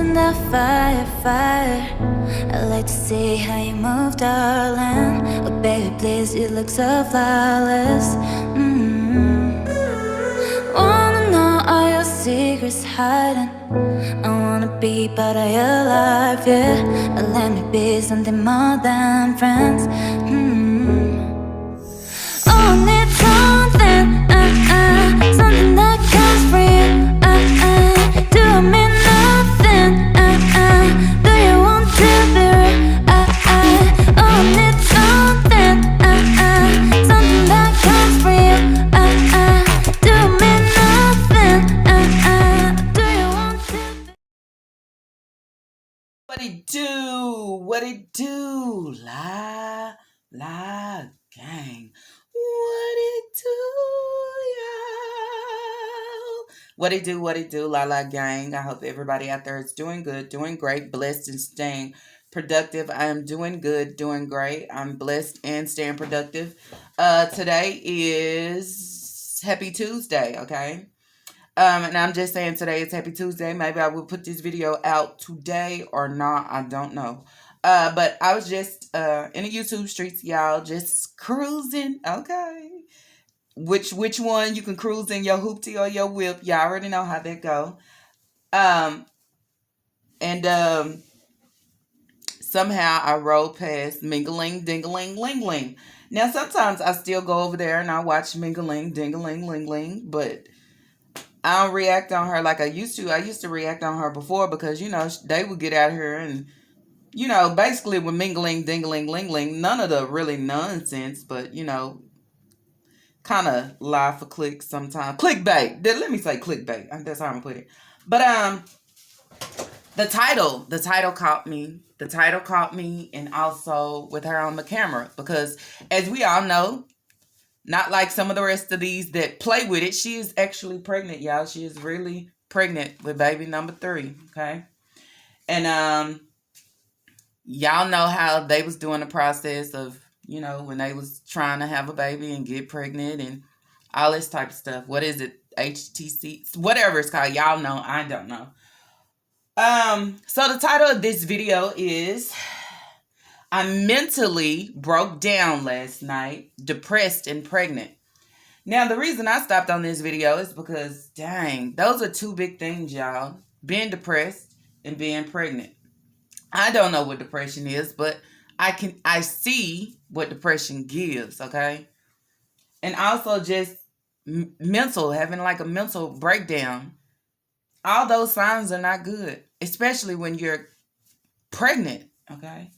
catching that fire, fire. I like to see how you move, darling. Oh baby, please, you look so flawless. Wanna know all your secrets hiding. I wanna be part of your life, yeah. Let me be something more than friends. Oh, need something, something that comes from you. Do I mean nothing? Do you want to be real? Oh, need something, something that comes from you. Do I mean nothing? Do you want to be? What it do? What it do? La gang. What it do, y'all? What it do? What it do? La gang. I hope everybody out there is doing good, doing great, blessed, and staying productive. I am doing good, doing great. I'm blessed and staying productive. Today is Happy Tuesday. Okay. And I'm just saying today is Happy Tuesday. Maybe I will put this video out today or not. I don't know. But I was just in the YouTube streets, y'all, just cruising. Okay. Which one you can cruise in, your hoopty or your whip? Y'all already know how that go. Um and somehow I rode past Mingling Dingling Ling Ling. Now sometimes I still go over there and I watch Mingling Dingling Ling Ling, but I don't react on her like I used to. I used to react on her before because, they would get out here and, basically with mingling, dingling, lingling, none of the really nonsense, but, kind of lie for clicks sometimes. Clickbait. Let me say clickbait. That's how I'm going to put it. But the title caught me. The title caught me, and also with her on the camera because, as we all know, not like some of the rest of these that play with it. She is actually pregnant, y'all. She is really pregnant with baby number 3. Okay. And y'all know how they was doing the process of, when they was trying to have a baby and get pregnant and all this type of stuff. What is it? HTC, whatever it's called. Y'all know. I don't know. So the title of this video is I mentally broke down last night, depressed and pregnant. Now, the reason I stopped on this video is because, dang, those are two big things, y'all. Being depressed and being pregnant. I don't know what depression is, but I see what depression gives, okay? And also just mental, having like a mental breakdown. All those signs are not good, especially when you're pregnant, okay?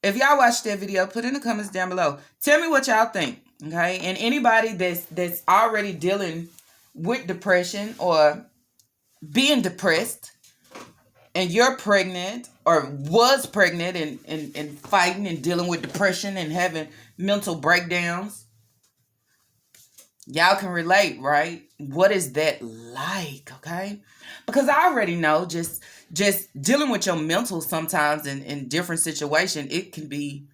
If y'all watched that video, put in the comments down below. Tell me what y'all think, okay? And anybody that's already dealing with depression or being depressed and you're pregnant or was pregnant and fighting and dealing with depression and having mental breakdowns, y'all can relate, right? What is that like, okay? Because I already know just dealing with your mental sometimes in different situations, it could be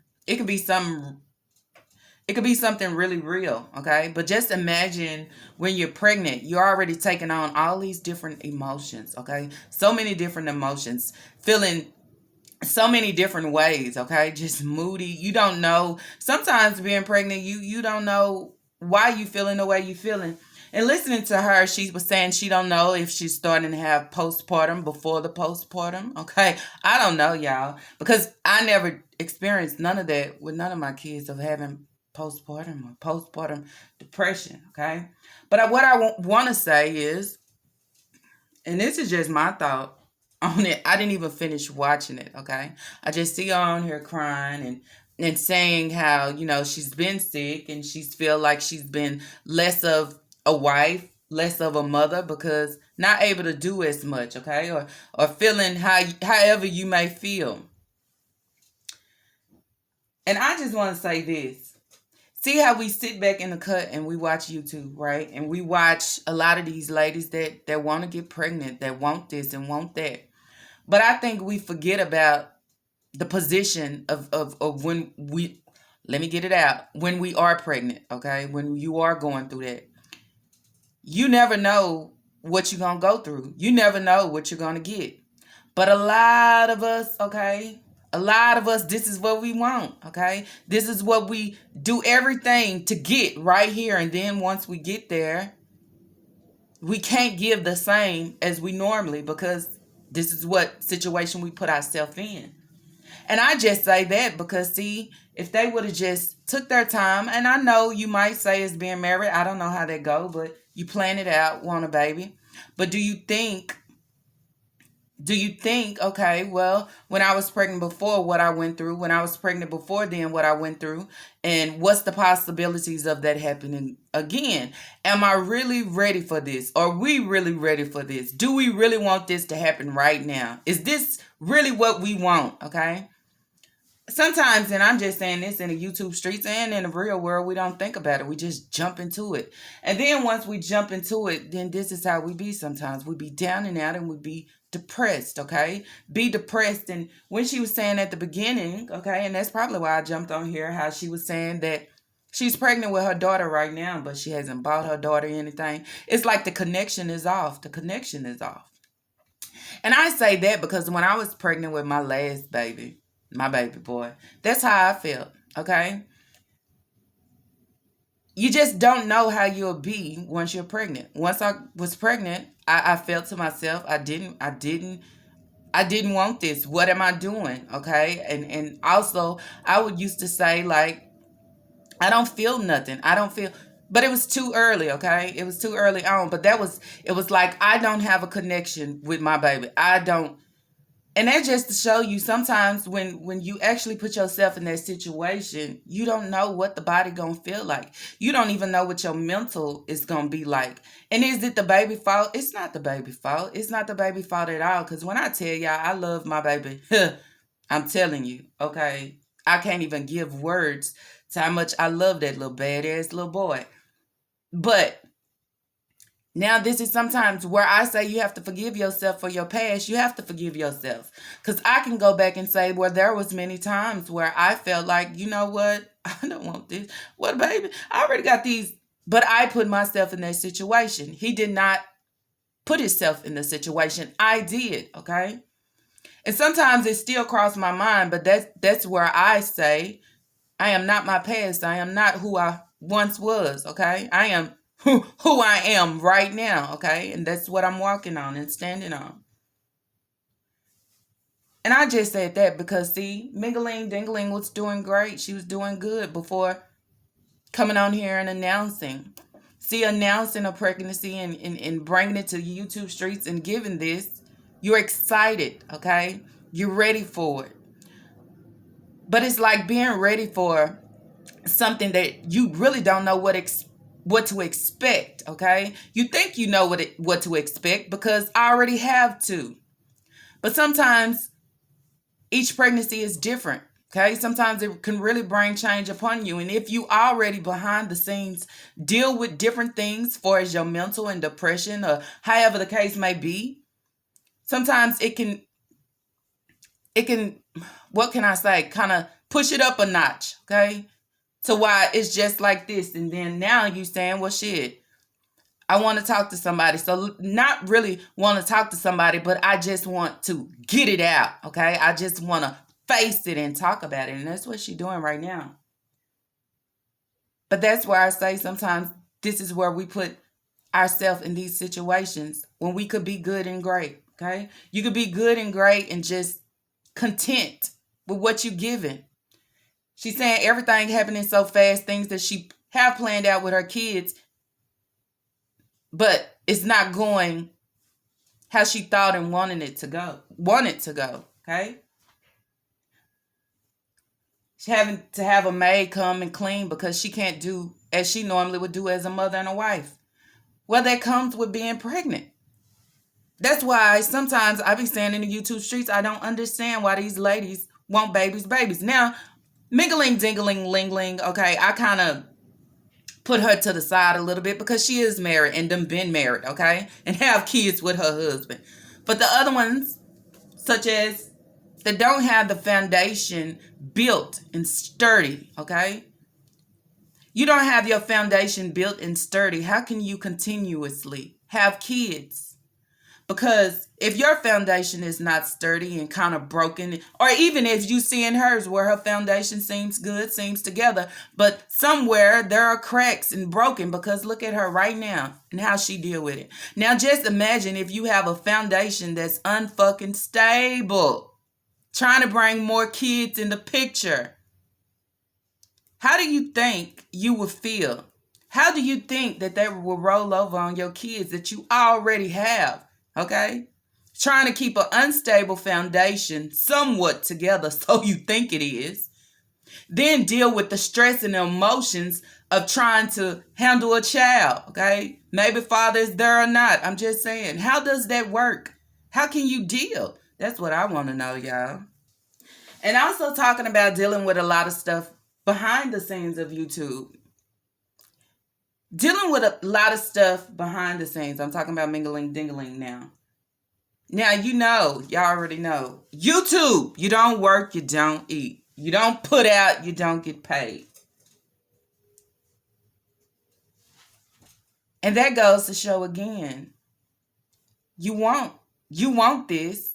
something really real, okay? But just imagine when you're pregnant, you're already taking on all these different emotions, okay? So many different emotions, feeling so many different ways, okay? Just moody. You don't know. Sometimes being pregnant, you don't know why you feeling the way you feeling. And listening to her, she was saying she don't know if she's starting to have postpartum before the postpartum, okay? I don't know, y'all, because I never experienced none of that with none of my kids of having postpartum depression, okay? But what I want to say is, and this is just my thought on it, I didn't even finish watching it, okay? I just see her on here crying and saying how, she's been sick and she's feel like she's been less of a wife, less of a mother because not able to do as much, okay? Or feeling however you may feel. And I just want to say this. See how we sit back in the cut and we watch YouTube, right? And we watch a lot of these ladies that want to get pregnant, that want this and want that. But I think we forget about the position of when we, let me get it out, when we are pregnant, okay? When you are going through that. You never know what you're going to go through. You never know what you're going to get. But a lot of us, okay, a lot of us, this is what we want, okay? This is what we do everything to get right here. And then once we get there, we can't give the same as we normally because this is what situation we put ourselves in. And I just say that because, see, if they would have just took their time, and I know you might say it's being married. I don't know how that go, but you plan it out, want a baby. But do you think, okay, well, when I was pregnant before, what I went through, when I was pregnant before then, what I went through, and what's the possibilities of that happening again? Am I really ready for this? Are we really ready for this? Do we really want this to happen right now? Is this really what we want? Okay. Sometimes, and I'm just saying this in the YouTube streets and in the real world, we don't think about it. We just jump into it. And then once we jump into it, then this is how we be sometimes. We be down and out and we be depressed, okay? Be depressed. And when she was saying at the beginning, okay, and that's probably why I jumped on here, how she was saying that she's pregnant with her daughter right now, but she hasn't bought her daughter anything. It's like the connection is off. The connection is off. And I say that because when I was pregnant with my last baby, my baby boy, that's how I felt, okay? You just don't know how you'll be once you're pregnant. Once I was pregnant, I felt to myself, I didn't want this. What am I doing? Okay. And also I would used to say like, I don't feel nothing. I don't feel, but it was too early. Okay. It was too early on, but it was like, I don't have a connection with my baby. I don't. And that's just to show you sometimes when you actually put yourself in that situation, you don't know what the body gonna feel like. You don't even know what your mental is gonna be like. And is it the baby fault? It's not the baby fault. It's not the baby fault at all. Because when I tell y'all I love my baby, I'm telling you, okay, I can't even give words to how much I love that little badass little boy. But now, this is sometimes where I say you have to forgive yourself for your past. You have to forgive yourself. Because I can go back and say, well, there was many times where I felt like, you know what? I don't want this. What, baby? I already got these. But I put myself in that situation. He did not put himself in the situation. I did, okay? And sometimes it still crossed my mind, but that's where I say, I am not my past. I am not who I once was, okay? I am who I am right now, okay? And that's what I'm walking on and standing on. And I just said that because, see, Mingling Dingling was doing great. She was doing good before coming on here and announcing. See, announcing a pregnancy and bringing it to YouTube streets and giving this, you're excited, okay? You're ready for it. But it's like being ready for something that you really don't know what to expect, okay? You think you know what to expect because I already have to. But sometimes each pregnancy is different, okay? Sometimes it can really bring change upon you. And if you already behind the scenes deal with different things for as your mental and depression or however the case may be, sometimes it can what can I say, kind of push it up a notch, okay? To why it's just like this. And then now you saying, well, shit, I want to talk to somebody. So not really want to talk to somebody, but I just want to get it out, okay? I just want to face it and talk about it. And that's what she's doing right now. But that's where I say sometimes this is where we put ourselves in these situations when we could be good and great, okay? You could be good and great and just content with what you're given. She's saying everything happening so fast, things that she have planned out with her kids, but it's not going how she thought and wanted it to go. Okay. She having to have a maid come and clean because she can't do as she normally would do as a mother and a wife. Well, that comes with being pregnant. That's why sometimes I be saying in the YouTube streets, I don't understand why these ladies want babies. Now, Mingling Dingling Lingling, okay, I kind of put her to the side a little bit because she is married and done been married, okay, and have kids with her husband. But the other ones, such as that don't have the foundation built and sturdy, okay, you don't have your foundation built and sturdy. How can you continuously have kids? Because if your foundation is not sturdy and kind of broken, or even if you see in hers where her foundation seems good, seems together, but somewhere there are cracks and broken, because look at her right now and how she deal with it. Now just imagine if you have a foundation that's unfucking stable, trying to bring more kids in the picture. How do you think you would feel? How do you think that they will roll over on your kids that you already have? Okay? Trying to keep an unstable foundation somewhat together, so you think it is. Then deal with the stress and the emotions of trying to handle a child. Okay? Maybe father is there or not. I'm just saying. How does that work? How can you deal? That's what I want to know, y'all. And also talking about dealing with a lot of stuff behind the scenes of YouTube. Dealing with a lot of stuff behind the scenes. I'm talking about mingling dingling now. Now, y'all already know. YouTube, you don't work, you don't eat. You don't put out, you don't get paid. And that goes to show again, you want this,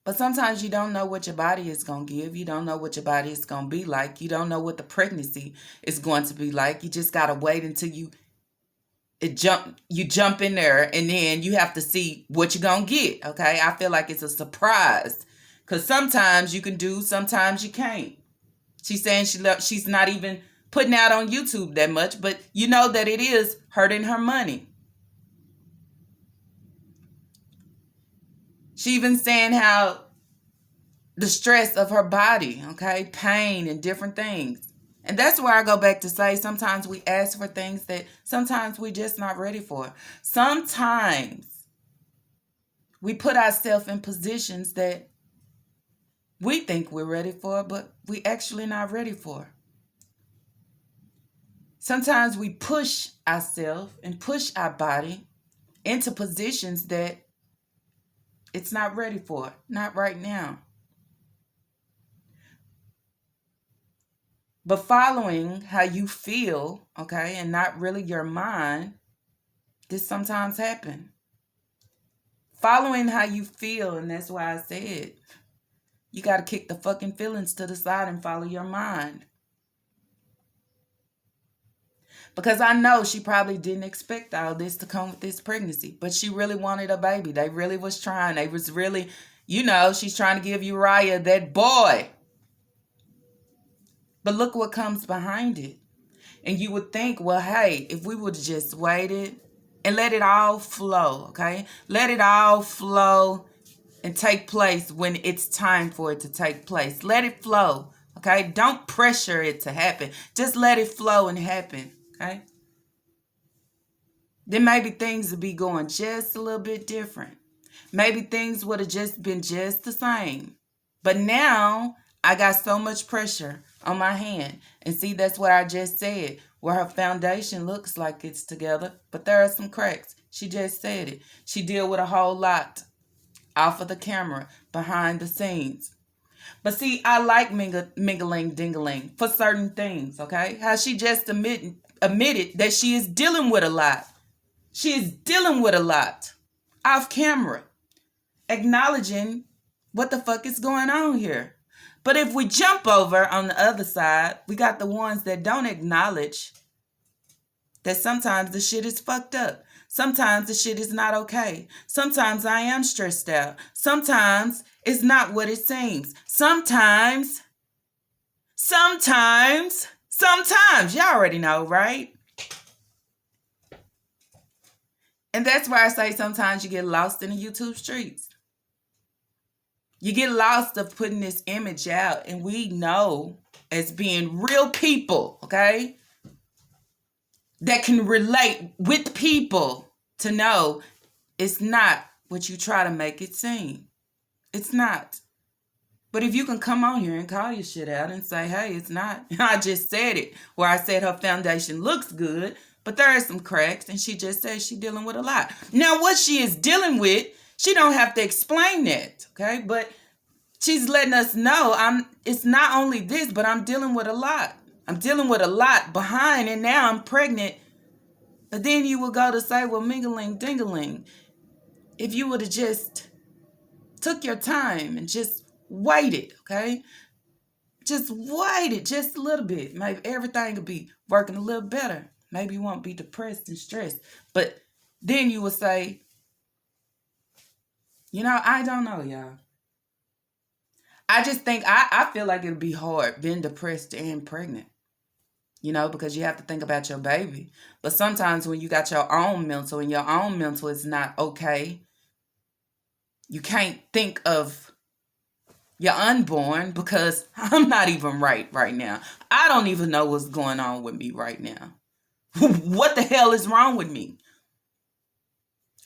but sometimes you don't know what your body is going to give. You don't know what your body is going to be like. You don't know what the pregnancy is going to be like. You just got to wait until you jump in there, and then you have to see what you're going to get, okay? I feel like it's a surprise, because sometimes you can do, sometimes you can't. She's saying she's not even putting out on YouTube that much, but you know that it is hurting her money. She even saying how the stress of her body, okay, pain and different things. And that's where I go back to say sometimes we ask for things that sometimes we're just not ready for. Sometimes we put ourselves in positions that we think we're ready for, but we actually not ready for. Sometimes we push ourselves and push our body into positions that it's not ready for, not right now. But following how you feel, okay, and not really your mind, this sometimes happen. Following how you feel, and that's why I said, you got to kick the fucking feelings to the side and follow your mind. Because I know she probably didn't expect all this to come with this pregnancy, but she really wanted a baby. They really was trying. They was really, she's trying to give Uriah that boy. But look what comes behind it. And you would think, well, hey, if we would have just waited and let it all flow, okay? Let it all flow and take place when it's time for it to take place. Let it flow, okay? Don't pressure it to happen. Just let it flow and happen, okay? Then maybe things would be going just a little bit different. Maybe things would have just been just the same. But now I got so much pressure on my hand. And see, that's what I just said, where her foundation looks like it's together, but there are some cracks. She just said it. She deal with a whole lot off of the camera, behind the scenes. But see, I like mingling dingling for certain things, okay? How she just admitted that she is dealing with a lot. She is dealing with a lot off camera, acknowledging what the fuck is going on here. But if we jump over on the other side, we got the ones that don't acknowledge that sometimes the shit is fucked up. Sometimes the shit is not okay. Sometimes I am stressed out. Sometimes it's not what it seems. Sometimes. Y'all already know, right? And that's why I say sometimes you get lost in the YouTube streets. You get lost of putting this image out, and we know as being real people, okay, that can relate with people to know it's not what you try to make it seem. It's not. But if you can come on here and call your shit out and say, hey, it's not. I just said it, where I said her foundation looks good, but there are some cracks, and she just said she's dealing with a lot. Now, what she is dealing with, she don't have to explain that, okay? But she's letting us know it's not only this, but I'm dealing with a lot. I'm dealing with a lot behind, and now I'm pregnant. But then you will go to say, well, mingling, dingling. if you would have just took your time and just waited, okay? Just waited just a little bit. Maybe everything could be working a little better. Maybe you won't be depressed and stressed. But then you would say, I don't know, y'all. I just think I feel like it'd be hard being depressed and pregnant. Because you have to think about your baby. But sometimes when you got your own mental and your own mental is not okay, you can't think of your unborn because I'm not even right now. I don't even know what's going on with me right now. What the hell is wrong with me?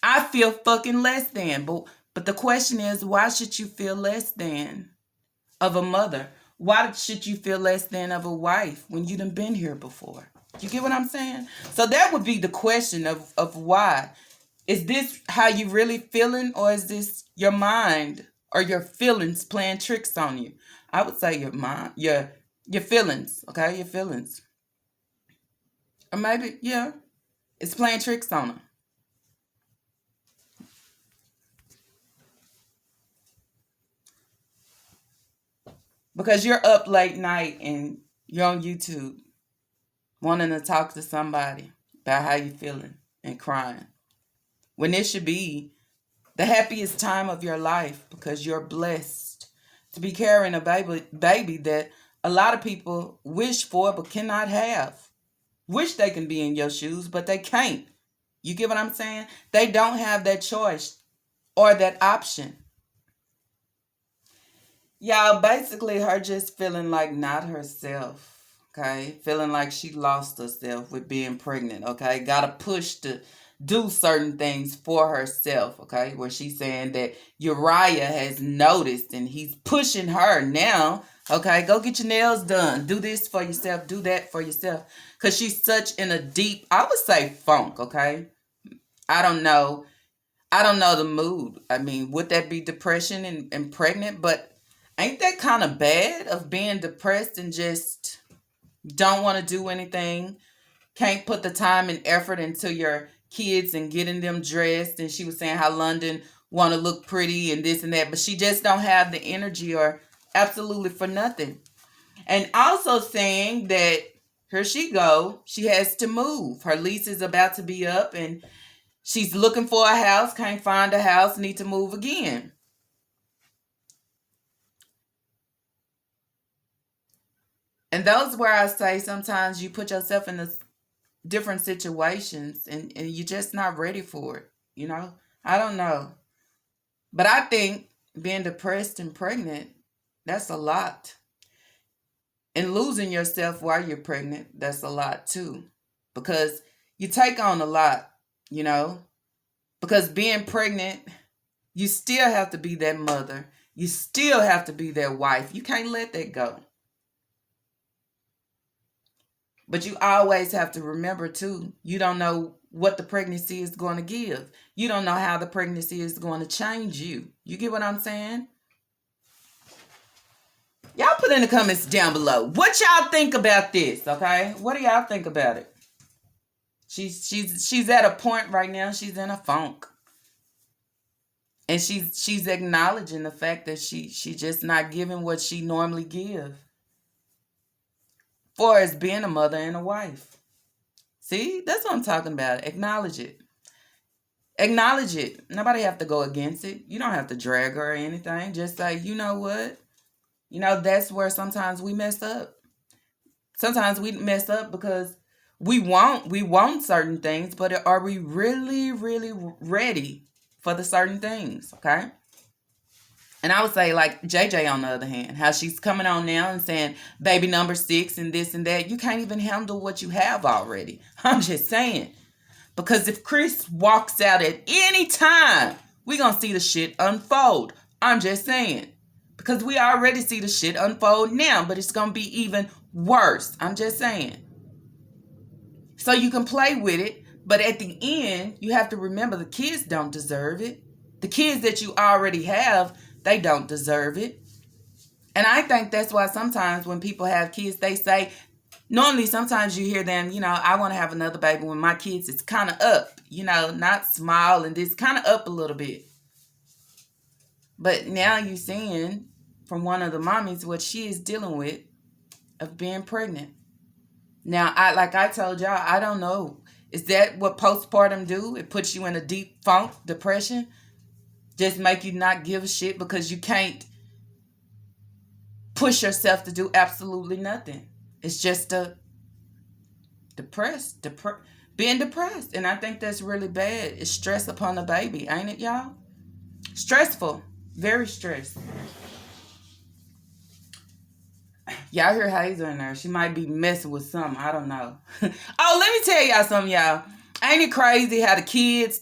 I feel fucking less than. But the question is, why should you feel less than of a mother? Why should you feel less than of a wife when you done been here before? You get what I'm saying? So that would be the question of why. Is this how you really feeling, or is this your mind or your feelings playing tricks on you? I would say your mind, your feelings, okay? Your feelings. Or maybe, yeah, it's playing tricks on them. Because you're up late night and you're on YouTube wanting to talk to somebody about how you feeling and crying. When it should be the happiest time of your life because you're blessed to be carrying a baby that a lot of people wish for but cannot have. Wish they can be in your shoes, but they can't. You get what I'm saying? They don't have that choice or that option. Y'all, basically her just feeling like not herself, okay? Feeling like she lost herself with being pregnant, okay? Gotta push to do certain things for herself, okay? Where she's saying that Uriah has noticed and he's pushing her now, okay? Go get your nails done. Do this for yourself. Do that for yourself. Because she's such in a deep, I would say funk, okay? I don't know. I don't know the mood. I mean, would that be depression and pregnant? But ain't that kind of bad of being depressed and just don't want to do anything? Can't put the time and effort into your kids and getting them dressed. And she was saying how London want to look pretty and this and that, but she just don't have the energy or absolutely for nothing. And also saying that here she go, she has to move. Her lease is about to be up and she's looking for a house, can't find a house, need to move again. And those where I say sometimes you put yourself in this different situations and you're just not ready for it. I don't know. But I think being depressed and pregnant, that's a lot. And losing yourself while you're pregnant, that's a lot too. Because you take on a lot, you know? Because being pregnant, you still have to be that mother. You still have to be that wife. You can't let that go. But you always have to remember too, you don't know what the pregnancy is going to give. You don't know how the pregnancy is going to change you. You get what I'm saying? Y'all put in the comments down below. What y'all think about this, okay? What do y'all think about it? She's at a point right now, she's in a funk. And she's acknowledging the fact that she just not giving what she normally give. For as being a mother and a wife. See, that's what I'm talking about. Acknowledge it. Acknowledge it. Nobody have to go against it. You don't have to drag her or anything. Just say, you know what? That's where sometimes we mess up. Sometimes we mess up because we want certain things, but are we really, really ready for the certain things? Okay. And I would say, like JJ, on the other hand, how she's coming on now and saying baby number 6 and this and that. You can't even handle what you have already. I'm just saying. Because if Chris walks out at any time, we're going to see the shit unfold. I'm just saying. Because we already see the shit unfold now, but it's going to be even worse. I'm just saying. So you can play with it, but at the end, you have to remember the kids don't deserve it. The kids that you already have, they don't deserve it. And I think that's why sometimes when people have kids, they say, normally sometimes you hear them, I want to have another baby when my kids is kind of up. not small and this kind of up a little bit. But now you're seeing from one of the mommies what she is dealing with of being pregnant. Now, like I told y'all, I don't know. Is that what postpartum do? It puts you in a deep funk, depression, just make you not give a shit because you can't push yourself to do absolutely nothing. It's just being depressed. And I think that's really bad. It's stress upon the baby, ain't it, y'all? Stressful. Very stressed. Y'all hear Hazel in there. She might be messing with something. I don't know. Oh, let me tell y'all something, y'all. Ain't it crazy how the kids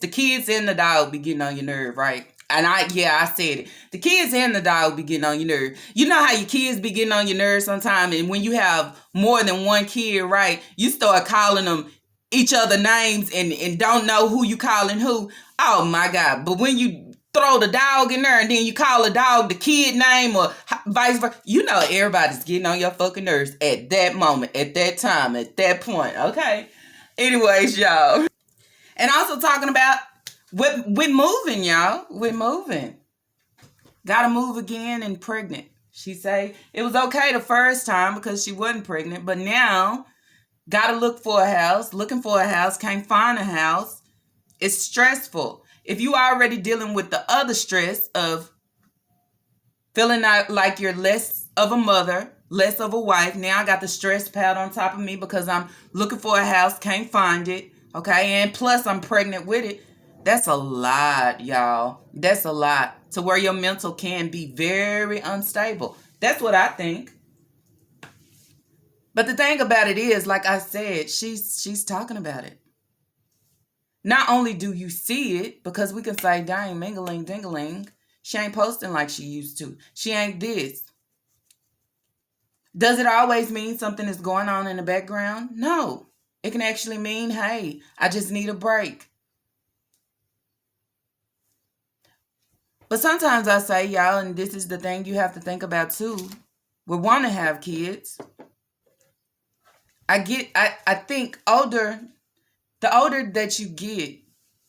and the dog be getting on your nerve, right? And I said it. The kids and the dog be getting on your nerve. You know how your kids be getting on your nerve sometimes, and when you have more than one kid, right, you start calling them each other names and don't know who you calling who. Oh my God. But when you throw the dog in there and then you call the dog the kid name or vice versa, everybody's getting on your fucking nerves at that moment, at that time, at that point, okay? Anyways, y'all. And also talking about with moving, y'all. With moving. Gotta move again and pregnant. She say it was okay the first time because she wasn't pregnant, but now gotta look for a house, looking for a house, can't find a house. It's stressful. If you are already dealing with the other stress of feeling like you're less of a mother, less of a wife, now I got the stress pad on top of me because I'm looking for a house, can't find it, okay? And plus I'm pregnant with it. That's a lot, y'all. That's a lot to where your mental can be very unstable. That's what I think. But the thing about it is, like I said, she's talking about it. Not only do you see it, because we can say, dang, mingling, dingling, she ain't posting like she used to. She ain't this. Does it always mean something is going on in the background? No. It can actually mean, hey, I just need a break. But sometimes I say, y'all, and this is the thing you have to think about too. We want to have kids. I think the older that you get,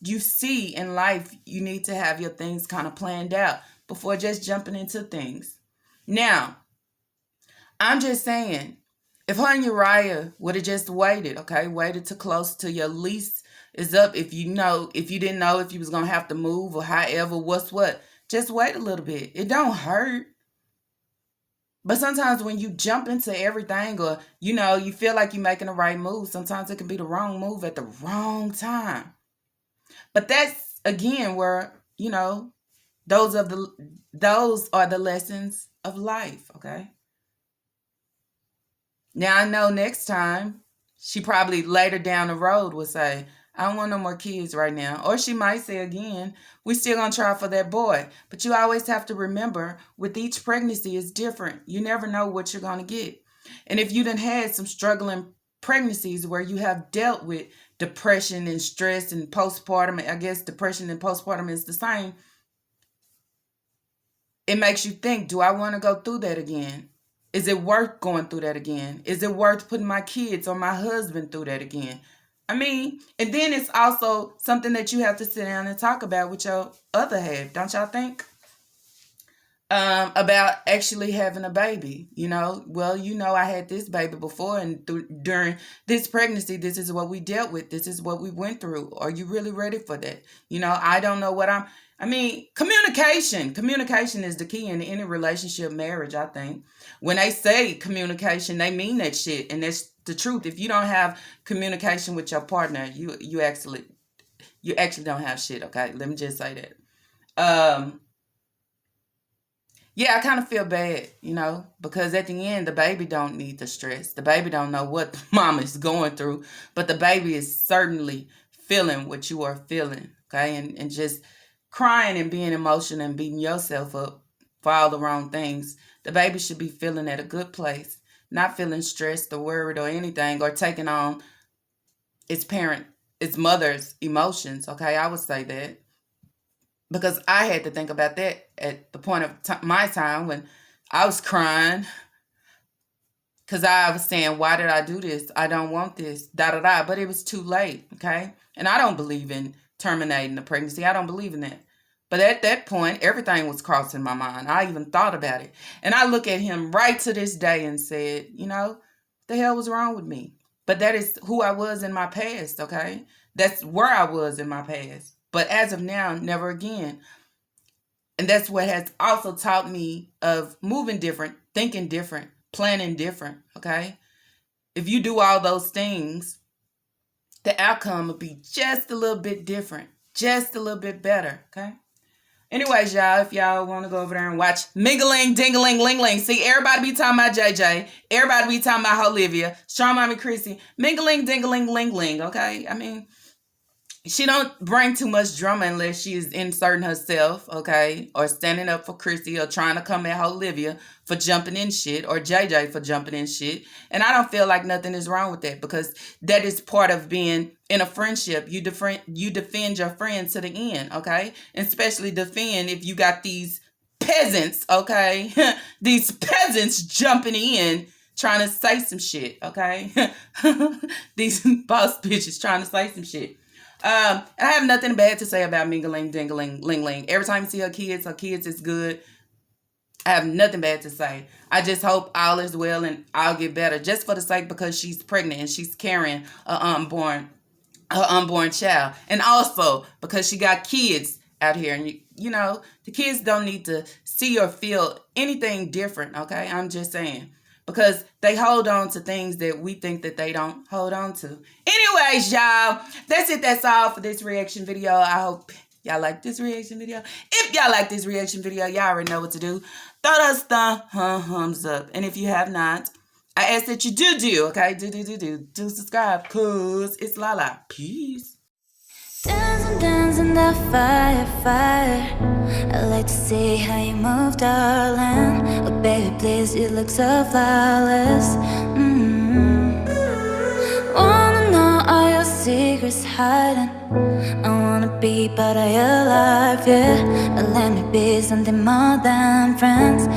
you see in life, you need to have your things kind of planned out before just jumping into things. Now, I'm just saying, if her and Uriah would have just waited, okay, waited to close to your lease is up. If you didn't know if you was going to have to move or however, what, just wait a little bit. It don't hurt. But sometimes when you jump into everything or, you feel like you're making the right move, sometimes it can be the wrong move at the wrong time. But that's, again, where, those are the lessons of life, okay? Now, I know next time, she probably later down the road will say, I don't want no more kids right now. Or she might say again, we still gonna try for that boy. But you always have to remember, with each pregnancy is different. You never know what you're gonna get. And if you done had some struggling pregnancies where you have dealt with depression and stress and postpartum, I guess depression and postpartum is the same. It makes you think, do I want to go through that again? Is it worth going through that again? Is it worth putting my kids or my husband through that again? I mean, and then it's also something that you have to sit down and talk about with your other half, don't y'all think? About actually having a baby, I had this baby before, and during this pregnancy, this is what we dealt with. This is what we went through. Are you really ready for that? I don't know communication. Communication is the key in any relationship, marriage, I think. When they say communication, they mean that shit, and that's the truth. If you don't have communication with your partner, you actually don't have shit, okay? Let me just say that. Yeah, I kind of feel bad, because at the end, the baby don't need the stress. The baby don't know what the mom is going through, but the baby is certainly feeling what you are feeling, okay? And just crying and being emotional and beating yourself up for all the wrong things. The baby should be feeling at a good place, not feeling stressed or worried or anything, or taking on its mother's emotions, okay? I would say that. Because I had to think about that at the point of my time when I was crying. Because I was saying, why did I do this? I don't want this, da-da-da. But it was too late, okay? And I don't believe in terminating the pregnancy. I don't believe in that. But at that point, everything was crossing my mind. I even thought about it. And I look at him right to this day and said, you know, what the hell was wrong with me? But that is who I was in my past, okay? That's where I was in my past. But as of now, never again. And that's what has also taught me of moving different, thinking different, planning different, okay? If you do all those things, the outcome will be just a little bit different, just a little bit better, okay? Anyways, y'all, if y'all want to go over there and watch Mingling, Dingling, Lingling. See, everybody be talking about JJ. Everybody be talking about Olivia. Strong Mommy Chrissy. Mingling, Dingling, Lingling, okay? I mean, she don't bring too much drama unless she is inserting herself, okay? Or standing up for Chrissy or trying to come at Olivia for jumping in shit or JJ for jumping in shit. And I don't feel like nothing is wrong with that because that is part of being in a friendship. You defend your friends to the end, okay? And especially defend if you got these peasants, okay? These peasants jumping in trying to say some shit, okay? These boss bitches trying to say some shit. And I have nothing bad to say about Mingling, Dingling, Lingling. Every time you see her kids is good. I have nothing bad to say. I just hope all is well and I'll get better just for the sake because she's pregnant and she's carrying her unborn child. And also because she got kids out here. And, you know, the kids don't need to see or feel anything different, okay? I'm just saying. Because they hold on to things that we think that they don't hold on to. Anyways, y'all, that's it. That's all for this reaction video. I hope y'all like this reaction video. If y'all like this reaction video, y'all already know what to do. Throw us thumbs up. And if you have not, I ask that you do, okay? Do subscribe, cause it's Lala. Peace. Dance in the fire. I like to see how you move, darling. Oh, baby, please, you look so flawless. Wanna know all your secrets hiding. I wanna be part of your life, yeah. Let me be something more than friends.